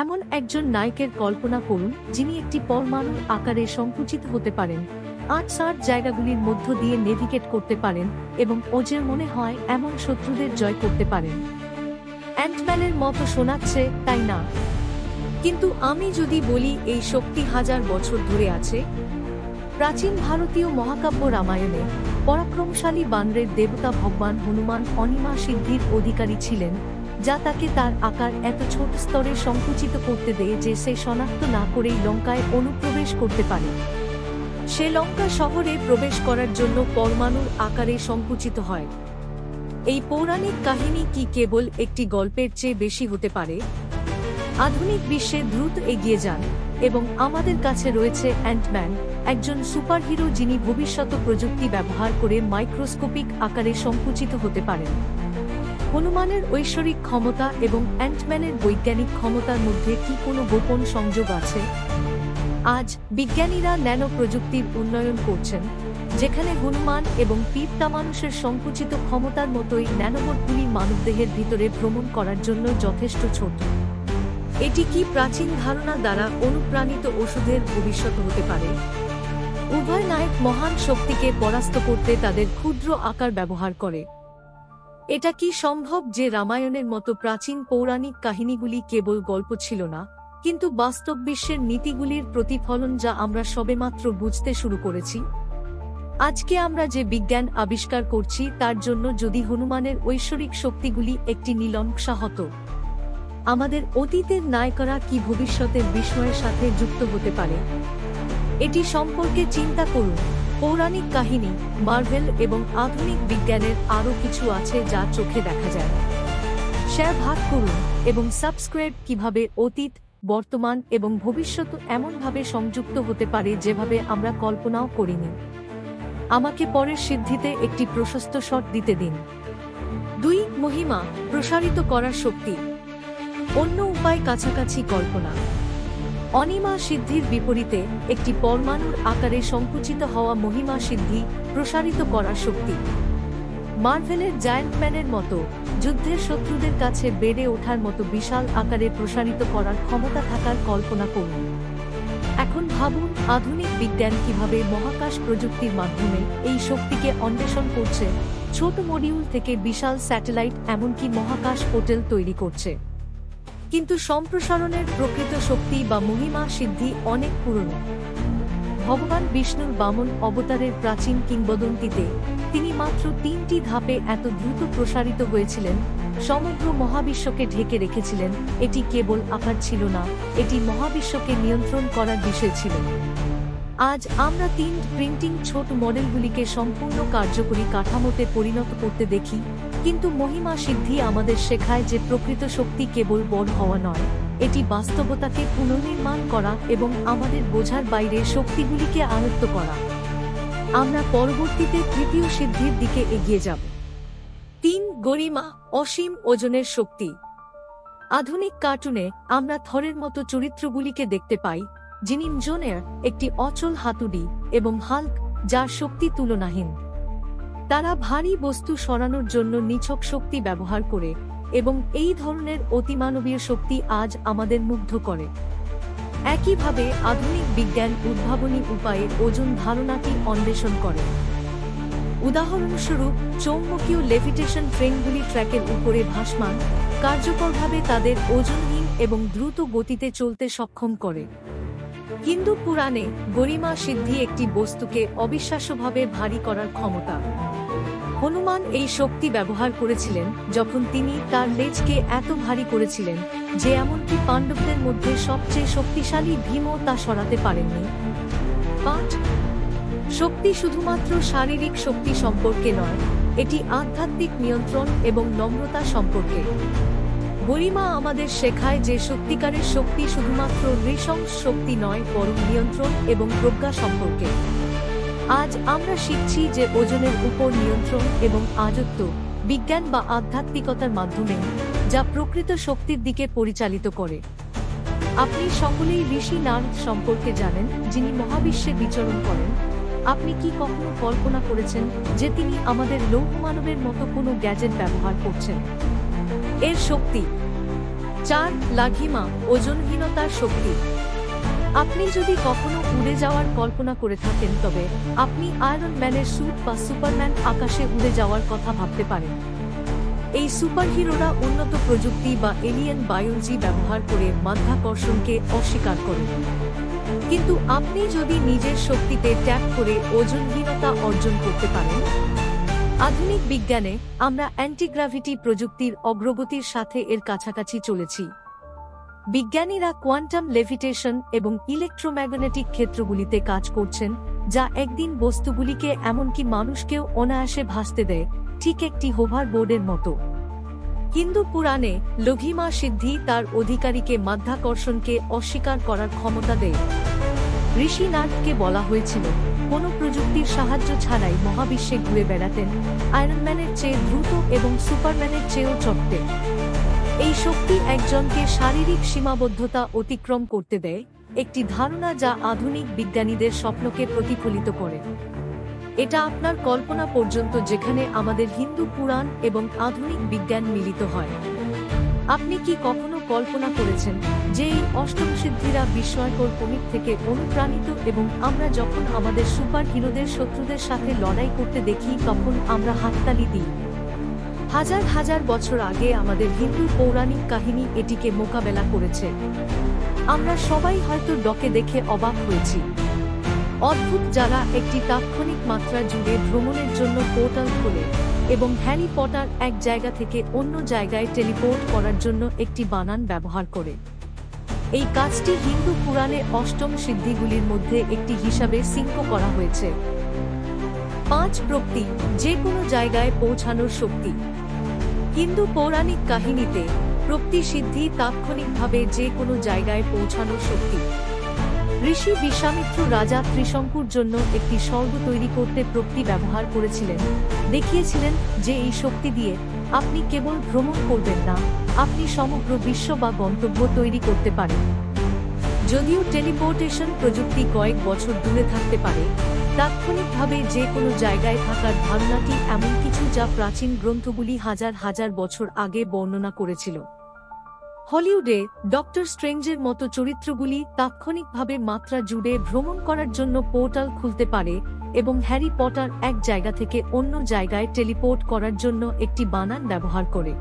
এমন একজন নায়কের কল্পনা করুন যিনি একটি পরমাণুর আকারে সংকুচিত হতে পারেন, ৮-৬ জায়গাগুলির মধ্য দিয়ে নেভিগেট করতে পারেন এবং ওজের মনে হয় এমন শত্রুদের জয় করতে পারেন। অ্যান্টম্যানের মতো শোনাচ্ছে, তাই না? কিন্তু আমি যদি বলি এই শক্তি হাজার বছর ধরে আছে। প্রাচীন ভারতীয় মহাকাব্য রামায়ণে পরাক্রমশালী বানরের দেবতা ভগবান হনুমান অনিমা সিদ্ধির অধিকারী ছিলেন, যা তাকে তার আকার এত ছোট স্তরে সংকুচিত করতে দেয় যে সে শনাক্ত না করেই লঙ্কায় অনুপ্রবেশ করতে পারে। সে লঙ্কা শহরে প্রবেশ করার জন্য পরমাণুর আকারে সংকুচিত হয়। এই পৌরাণিক কাহিনী কি কেবল একটি গল্পের চেয়ে বেশি হতে পারে? আধুনিক বিশ্বে দ্রুত এগিয়ে যান এবং আমাদের কাছে রয়েছে অ্যান্টম্যান, একজন সুপারহিরো যিনি ভবিষ্যৎ প্রযুক্তি ব্যবহার করে মাইক্রোস্কোপিক আকারে সংকুচিত হতে পারেন। হনুমানের ঐশ্বরিক ক্ষমতা এবং অ্যান্টম্যানের বৈজ্ঞানিক ক্ষমতার মধ্যে কি কোনো গোপন সংযোগ আছে? আজ বিজ্ঞানীরা ন্যানো প্রযুক্তির উন্নয়ন করছেন, যেখানে হনুমান এবং পিপটা মানুষের সংকুচিত ক্ষমতার মতোই ন্যানোবোটগুলি মানবদেহের ভিতরে ভ্রমণ করার জন্য যথেষ্ট ছোট। এটি কি প্রাচীন ধারণা দ্বারা অনুপ্রাণিত ওষুধের ভবিষ্যৎ হতে পারে? উভয় নায়ক মহান শক্তিকে পরাস্ত করতে তাদের ক্ষুদ্র আকার ব্যবহার করে। এটা কি সম্ভব যে রামায়ণের মতো প্রাচীন পৌরাণিক কাহিনীগুলি কেবল গল্প ছিল না, কিন্তু বাস্তব বিশ্বের নীতিগুলির প্রতিফলন যা আমরা সবেমাত্র বুঝতে শুরু করেছি? আজকে আমরা যে বিজ্ঞান আবিষ্কার করছি তার জন্য যদি হনুমানের ঐশ্বরিক শক্তিগুলি একটি নীলনকশা হতো, আমাদের অতীতের নায়করা কি ভবিষ্যতের বিস্ময়ের সাথে যুক্ত হতে পারে? এটি সম্পর্কে চিন্তা করুন। পৌরাণিক কাহিনী, মার্ভেল এবং আধুনিক বিজ্ঞানের আরও কিছু আছে যা চোখে দেখা যায়। শেয়ার ভাগ করুন এবং সাবস্ক্রাইব। কিভাবে অতীত, বর্তমান এবং ভবিষ্যৎ এমনভাবে সংযুক্ত হতে পারে যেভাবে আমরা কল্পনাও করিনি। আমাকে পরের সিদ্ধিতে একটি প্রশস্ত শট দিতে দিন। ২. মহিমা প্রসারিত করার শক্তি। অন্য উপায় কাছাকাছি কল্পনা। অনিমা সিদ্ধির বিপরীতে একটি পরমাণুর আকারে সংকুচিত হওয়া মহিমা সিদ্ধি প্রসারিত করার শক্তি। মার্ভেলের জায়ান্টম্যানের মতো যুদ্ধের শত্রুদের কাছে বেড়ে ওঠার মতো বিশাল আকারে প্রসারিত করার ক্ষমতা থাকার কল্পনা করুন। এখন ভাবুন আধুনিক বিজ্ঞান কিভাবে মহাকাশ প্রযুক্তির মাধ্যমে এই শক্তিকে অন্বেষণ করছে, ছোট মডিউল থেকে বিশাল স্যাটেলাইট এমনকি মহাকাশ পোর্টাল তৈরি করছে। কিন্তু সম্প্রসারণের প্রকৃত শক্তি বা মহিমা সিদ্ধি অনেক পুরনো। ভগবান বিষ্ণুর বামন অবতারের প্রাচীন কিংবদন্তিতে তিনি মাত্র ৩টি ধাপে এত দ্রুত প্রসারিত হয়েছিলেন, সমগ্র মহাবিশ্বকে ঢেকে রেখেছিলেন। এটি কেবল আকার ছিল না, এটি মহাবিশ্বকে নিয়ন্ত্রণ করার বিষয় ছিল। আজ আমরা 3D প্রিন্টিং ছোট মডেলগুলিকে সম্পূর্ণ কার্যকরী কাঠামোতে পরিণত করতে দেখি, কিন্তু মহিমা সিদ্ধি আমাদের শেখায় যে প্রকৃত শক্তি কেবল বড় হওয়া নয়, এটি বাস্তবতাকে পুনর্নির্মাণ করা এবং আমাদের বোঝার বাইরে শক্তিগুলিকে আয়ত্ত করা। আমরা পরবর্তীতে তৃতীয় সিদ্ধির দিকে এগিয়ে যাব। ৩. গরিমা অসীম ওজনের শক্তি। আধুনিক কার্টুনে আমরা থরের মতো চরিত্রগুলিকে দেখতে পাই, যিনি মজনের একটি অচল হাতুড়ি, এবং হাল্ক, যার শক্তি তুলনাহীন। তারা ভারী বস্তু সরানোর জন্য নিছক শক্তি ব্যবহার করে, এবং এই ধরনের অতিমানবীয় শক্তি আজ আমাদের মুগ্ধ করে। একইভাবে আধুনিক বিজ্ঞান উদ্ভাবনী উপায়ে ওজন ধারণাটি অন্বেষণ করে। উদাহরণস্বরূপ চৌম্বকীয় লেভিটেশন ট্রেনগুলি ট্র্যাকের উপরে ভাসমান, কার্যকরভাবে তাদের ওজনহীন এবং দ্রুত গতিতে চলতে সক্ষম করে। হিন্দু পুরাণে গরিমা সিদ্ধি একটি বস্তুকে অবিশ্বাস্যভাবে ভারী করার ক্ষমতা। হনুমান এই শক্তি ব্যবহার করেছিলেন যখন তিনি তার লেজকে এত ভারী করেছিলেন যে এমনকি পাণ্ডবদের মধ্যে সবচেয়ে শক্তিশালী ভীমও তা সরাতে পারেননি। ৫. শক্তি শুধুমাত্র শারীরিক শক্তি সম্পর্কে নয়, এটি আধ্যাত্মিক নিয়ন্ত্রণ এবং নম্রতা সম্পর্কে। গরিমা আমাদের শেখায় যে সত্যিকারের শক্তি শুধুমাত্র নৃশংস শক্তি নয়, বরং নিয়ন্ত্রণ এবং প্রজ্ঞা সম্পর্কে। আজ আমরা শিখছি যে ওজনের উপর নিয়ন্ত্রণ এবং আয়ত্ত বিজ্ঞান বা আধ্যাত্মিকতার মাধ্যমে, যা প্রকৃত শক্তির দিকে পরিচালিত করে। আপনি সকলেই ঋষি নারদ সম্পর্কে জানেন, যিনি মহাবিশ্বে বিচরণ করেন। আপনি কি কখনো কল্পনা করেছেন যে তিনি আমাদের লৌহ মানবের মতো কোনো গ্যাজেট ব্যবহার করছেন? এর শক্তি 4. লাঘিমা, ওজনহীনতার শক্তি। আপনি যদি কখনো উড়ে যাওয়ার কল্পনা করে থাকেন তবে আপনি আয়রন ম্যানের স্যুট বা সুপারম্যান আকাশে উড়ে যাওয়ার কথা ভাবতে পারেন। এই সুপারহিরোরা উন্নত প্রযুক্তি বা এলিয়েন বায়োলজি ব্যবহার করে মাধ্যাকর্ষণকে অস্বীকার করেন। কিন্তু আপনি যদি নিজের শক্তিতে ট্যাপ করে ওজনহীনতা অর্জন করতে পারেন। আধুনিক বিজ্ঞানে আমরা অ্যান্টিগ্র্যাভিটি প্রযুক্তির অগ্রগতির সাথে এর কাছাকাছি চলেছি। বিজ্ঞানীরা কোয়ান্টাম লেভিটেশন এবং ইলেকট্রোম্যাগনেটিক ক্ষেত্রগুলিতে কাজ করছেন, যা একদিন বস্তুগুলিকে এমনকি মানুষকেও অনায়াসে ভাসতে দেয়, ঠিক একটি হোভারবোর্ডের মতো। হিন্দু পুরাণে লঘিমা সিদ্ধি তার অধিকারীকে মাধ্যাকর্ষণকে অস্বীকার করার ক্ষমতা দেয়। ঋষি নারদকে বলা হয়েছিল কোনো প্রযুক্তির সাহায্য ছাড়াই মহাবিশ্বে ঘুরে বেড়াতেন, আয়রনম্যানের চেয়ে দ্রুত এবং সুপারম্যানের চেয়েও চটতে। এই শক্তি একজনকে শারীরিক সীমাবদ্ধতা অতিক্রম করতে দেয়, একটি ধারণা যা আধুনিক বিজ্ঞানীদের স্বপ্নকে প্রতিফলিত করে। এটা আপনার কল্পনা পর্যন্ত, যেখানে আমাদের হিন্দু পুরাণ এবং আধুনিক বিজ্ঞান মিলিত হয়। আপনি কি কখনো কল্পনা করেছেন যে এই অষ্টম সিদ্ধিরা বিস্ময়কর কমিক থেকে অনুপ্রাণিত এবং আমরা যখন আমাদের সুপার হিরোদের শত্রুদের সাথে লড়াই করতে দেখি তখন আমরা হাততালি দিই? হাজার হাজার বছর আগে আমাদের হিন্দু পৌরাণিক কাহিনী এটিকে মোকাবেলা করেছে। আমরা সবাই হয়তো ডকে দেখে অবাক হয়েছি। অদ্ভুত যারা একটি তাৎক্ষণিক মাত্রা জুড়ে ভ্রমণের জন্য পোর্টাল খোলে এবং হ্যারি পটার এক জায়গা থেকে অন্য জায়গায় টেলিপোর্ট করার জন্য একটি বানান ব্যবহার করে। এই কাজটি হিন্দু পুরাণে অষ্টম সিদ্ধিগুলির মধ্যে একটি হিসাবে সিঙ্ক করা হয়েছে। 5. প্রক্তি, যে কোনো জায়গায় পৌঁছানোর শক্তি। হিন্দু পৌরাণিক কাহিনীতে প্রক্তি সিদ্ধি তাৎক্ষণিকভাবে যে কোনো জায়গায় পৌঁছানোর শক্তি। ঋষি বিশ্বামিত্র রাজা ত্রিশঙ্কুর জন্য একটি স্বর্গ তৈরি করতে প্রক্তি ব্যবহার করেছিলেন, দেখিয়েছিলেন যে এই শক্তি দিয়ে আপনি কেবল ভ্রমণ করবেন না, আপনি সমগ্র বিশ্ব বা গন্তব্য তৈরি করতে পারেন। যদিও টেলিপোর্টেশন প্রযুক্তি কয়েক বছর দূরে থাকতে পারে, তাৎক্ষণিকভাবে যে কোনো জায়গায় থাকার ধারণাটি এমন কিছু যা প্রাচীন গ্রন্থগুলি হাজার হাজার বছর আগে বর্ণনা করেছিল। হলিউডে ডক্টর স্ট্রেঞ্জের মতো চরিত্রগুলি তাৎক্ষণিকভাবে মাত্রা জুড়ে ভ্রমণ করার জন্য পোর্টাল খুলতে পারে এবং হ্যারি পটার এক জায়গা থেকে অন্য জায়গায় টেলিপোর্ট করার জন্য একটি বানান ব্যবহার করে।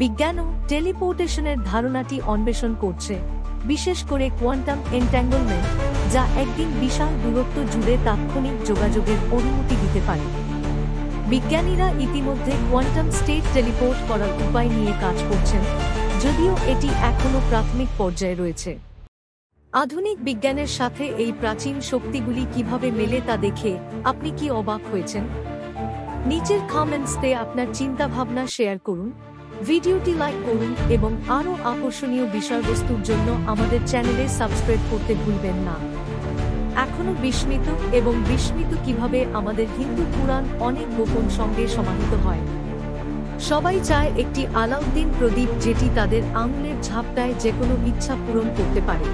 বিজ্ঞানও টেলিপোর্টেশনের ধারণাটি অন্বেষণ করছে, বিশেষ করে কোয়ান্টাম এনট্যাঙ্গলমেন্ট, যা একদিন বিশাল দূরত্ব জুড়ে তাৎক্ষণিক যোগাযোগের অনুমতি দিতে পারে। বিজ্ঞানীরা ইতিমধ্যে কোয়ান্টাম স্টেট টেলিপোর্ট করার উপায় নিয়ে কাজ করছেন, যদিও এটি এখনও প্রাথমিক পর্যায়ে রয়েছে। আধুনিক বিজ্ঞানের সাথে এই প্রাচীন শক্তিগুলি কিভাবে মেলে তা দেখে আপনি কি অবাক হয়েছেন? নিচের কমেন্টসতে আপনার চিন্তাভাবনা শেয়ার করুন, ভিডিওটি লাইক করুন এবং আরও আকর্ষণীয় বিষয়বস্তুর জন্য আমাদের চ্যানেলে সাবস্ক্রাইব করতে ভুলবেন না। এখনো বিস্মিত কিভাবে আমাদের হিন্দু পুরাণ অনেক গোপন সঙ্গে সমাহিত হয়। সবাই চায় একটি আলাউদ্দিন প্রদীপ যেটি তাদের আঙুলের ঝাপটায় যে কোনো ইচ্ছা পূরণ করতে পারে।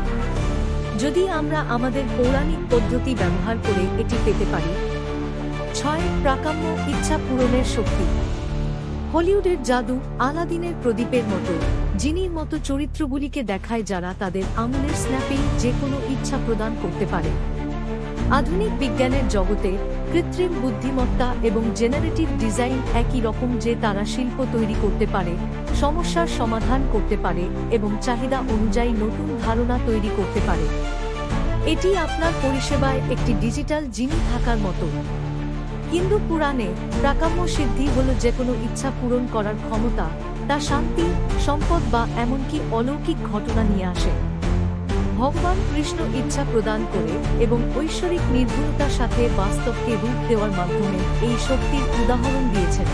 যদি আমরা আমাদের পৌরাণিক পদ্ধতি ব্যবহার করে এটি পেতে পারি। 6. প্রাকাম্য ইচ্ছা পূরণের শক্তি। হলিউডের জাদু আলাদিনের প্রদীপের মতো জিনির মতো চরিত্রগুলিকে দেখায় যারা তাদের আঙুলের স্ন্যাপেই যে কোনো ইচ্ছা প্রদান করতে পারে। আধুনিক বিজ্ঞানের জগতে কৃত্রিম বুদ্ধিমত্তা এবং জেনারেটিভ ডিজাইন একই রকম যে তারা শিল্প তৈরি করতে পারে, সমস্যার সমাধান করতে পারে এবং চাহিদা অনুযায়ী নতুন ধারণা তৈরি করতে পারে। এটি আপনার পরিষেবায় একটি ডিজিটাল জিনি থাকার মতো। হিন্দু পুরাণে প্রাকাম্য সিদ্ধি হল যে কোনো ইচ্ছা পূরণ করার ক্ষমতা, তা শান্তি, সম্পদ বা এমনকি অলৌকিক ঘটনা নিয়ে আসে। ভগবান কৃষ্ণ ইচ্ছা প্রদান করে এবং ঐশ্বরিক নির্ভুলতার সাথে বাস্তবকে রূপ দেওয়ার মাধ্যমে এই শক্তির উদাহরণ দিয়েছেন।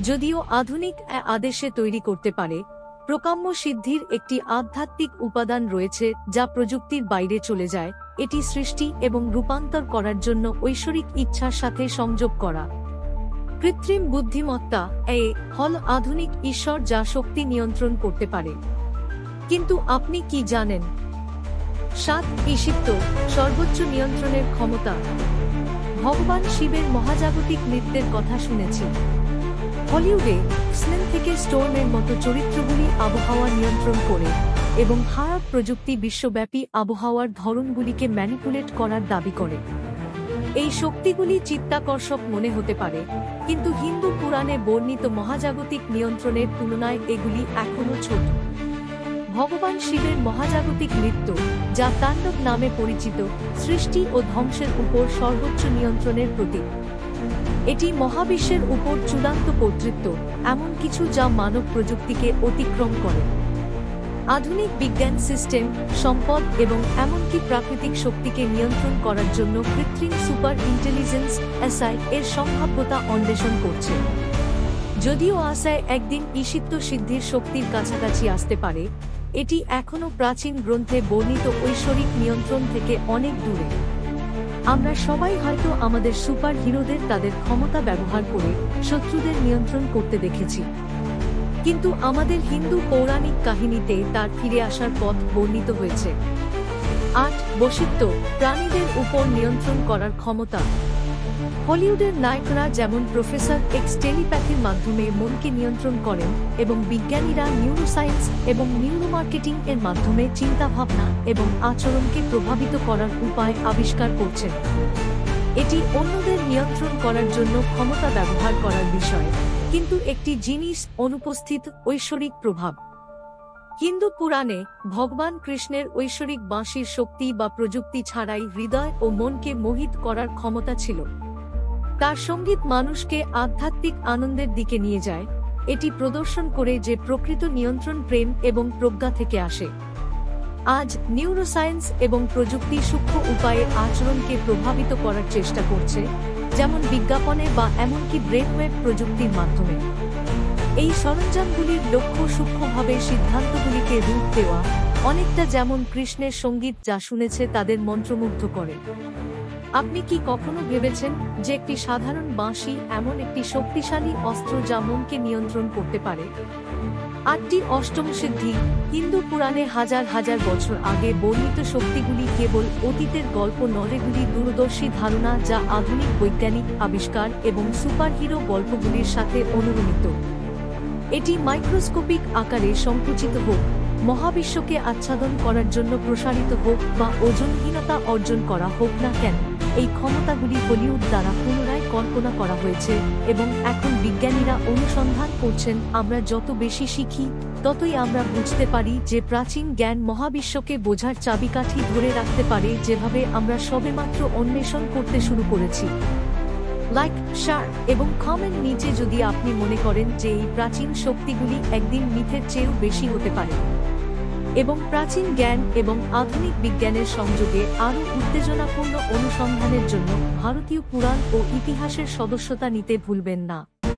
যদিও আধুনিক আদেশে তৈরি করতে পারে, প্রকাম্য সিদ্ধির একটি আধ্যাত্মিক উপাদান রয়েছে যা প্রযুক্তির বাইরে চলে যায়, এটি সৃষ্টি এবং রূপান্তর করার জন্য ঐশ্বরিক ইচ্ছার সাথে সংযোগ করা। কৃত্রিম বুদ্ধিমত্তা হল আধুনিক ঈশ্বর যা শক্তি নিয়ন্ত্রণ করতে পারে। কিন্তু আপনি কি জানেন? 7. ঈশিত্ব সর্বোচ্চ নিয়ন্ত্রণের ক্ষমতা। ভগবান শিবের মহাজাগতিক নৃত্যের কথা শুনেছি। হলিউডে স্নেল থেকে স্টোর্মের মতো চরিত্রগুলি আবহাওয়া নিয়ন্ত্রণ করে এবং খারাপ প্রযুক্তি বিশ্বব্যাপী আবহাওয়ার ধরনগুলিকে ম্যানিপুলেট করার দাবি করে। এই শক্তিগুলি চিত্তাকর্ষক মনে হতে পারে, কিন্তু হিন্দু পুরাণে বর্ণিত মহাজাগতিক নিয়ন্ত্রণের তুলনায় এগুলি এখনও ছোট। ভগবান শিবের মহাজাগতিক নৃত্য, যা তাণ্ডব নামে পরিচিত, সৃষ্টি ও ধ্বংসের উপর সর্বোচ্চ নিয়ন্ত্রণের প্রতীক। এটি মহাবিশ্বের উপর চূড়ান্ত কর্তৃত্ব, এমন কিছু যা মানব প্রযুক্তিকে অতিক্রম করে। আধুনিক বিজ্ঞান সিস্টেম, সম্পদ এবং এমনকি প্রাকৃতিক শক্তিকে নিয়ন্ত্রণ করার জন্য কৃত্রিম সুপার ইন্টেলিজেন্স এসআই এর সম্ভাব্যতা অন্বেষণ করছে। যদিও আশায় একদিন ঈশিত্ব সিদ্ধির শক্তির কাছাকাছি আসতে পারে, এটি এখনও প্রাচীন গ্রন্থে বর্ণিত ঐশ্বরিক নিয়ন্ত্রণ থেকে অনেক দূরে। আমরা সবাই হয়তো আমাদের সুপার হিরোদের তাদের ক্ষমতা ব্যবহার করে শত্রুদের নিয়ন্ত্রণ করতে দেখেছি, কিন্তু আমাদের হিন্দু পৌরাণিক কাহিনীতে তার ফিরে আসার পথ বর্ণিত হয়েছে। ৮. বশিত্ব, প্রাণীদের উপর নিয়ন্ত্রণ করার ক্ষমতা। হলিউডের নায়করা যেমন প্রফেসর এক্স টেলিপ্যাথির মাধ্যমে মনকে নিয়ন্ত্রণ করেন, এবং বিজ্ঞানীরা নিউরোসায়েন্স এবং নিউরোমার্কেটিং এর মাধ্যমে চিন্তাভাবনা এবং আচরণকে প্রভাবিত করার উপায় আবিষ্কার করছেন। এটি অন্যদের নিয়ন্ত্রণ করার জন্য ক্ষমতা ব্যবহার করার বিষয়, কিন্তু একটি জিনিস অনুপস্থিত: ঐশ্বরিক প্রভাব। হিন্দু পুরাণে ভগবান কৃষ্ণের ঐশ্বরিক বাঁশির শক্তি বা প্রযুক্তি ছাড়াই হৃদয় ও মনকে মোহিত করার ক্ষমতা ছিল। তার সঙ্গীত মানুষকে আধ্যাত্মিক আনন্দের দিকে নিয়ে যায়। এটি প্রদর্শন করে যে প্রকৃত নিয়ন্ত্রণ প্রেম এবং প্রজ্ঞা থেকে আসে। আজ নিউরোসায়েন্স এবং প্রযুক্তি সূক্ষ্ম উপায়ে আচরণকে প্রভাবিত করার চেষ্টা করছে, যেমন বিজ্ঞাপনে বা এমনকি ব্রেনওয়েভ প্রযুক্তির মাধ্যমে। এই সরঞ্জামগুলির লক্ষ্য সূক্ষ্মভাবে সিদ্ধান্তগুলিকে রূপ দেওয়া, অনেকটা যেমন কৃষ্ণের সঙ্গীত যা শুনেছে তাদের মন্ত্রমুগ্ধ করে। আপনি কি কখনো ভেবেছেন যে একটি সাধারণ বাঁশি এমন একটি শক্তিশালী অস্ত্র যা মনকে নিয়ন্ত্রণ করতে পারে? ৮টি অষ্টম সিদ্ধি। হিন্দু পুরাণে হাজার হাজার বছর আগে বর্ণিত শক্তিগুলি কেবল অতীতের গল্প নয়, এগুলি দূরদর্শী ধারণা যা আধুনিক বৈজ্ঞানিক আবিষ্কার এবং সুপারহিরো গল্পগুলির সাথে অনুরণিত। এটি মাইক্রোস্কোপিক আকারে সংকুচিত হোক, মহাবিশ্বকে আচ্ছাদন করার জন্য প্রসারিত হোক বা ওজনহীনতা অর্জন করা হোক না কেন, এই ক্ষমতাগুলি হলিউড দ্বারা পুনরায় কল্পনা করা হয়েছে এবং এখন বিজ্ঞানীরা অনুসন্ধান করছেন। আমরা যত বেশি শিখি, ততই আমরা বুঝতে পারি যে প্রাচীন জ্ঞান মহাবিশ্বকে বোঝার চাবিকাঠি ধরে রাখতে পারে, যেভাবে আমরা সবেমাত্র অন্বেষণ করতে শুরু করেছি। লাইক, শেয়ার এবং কমেন্ট নিচে যদি আপনি মনে করেন যে এই প্রাচীন শক্তিগুলি একদিন মিথের চেয়েও বেশি হতে পারে, এবং প্রাচীন জ্ঞান এবং আধুনিক বিজ্ঞানের সংযোগে আরও উত্তেজনাপূর্ণ অনুসন্ধানের জন্য ভারতীয় পুরাণ ও ইতিহাসের সদস্যতা নিতে ভুলবেন না।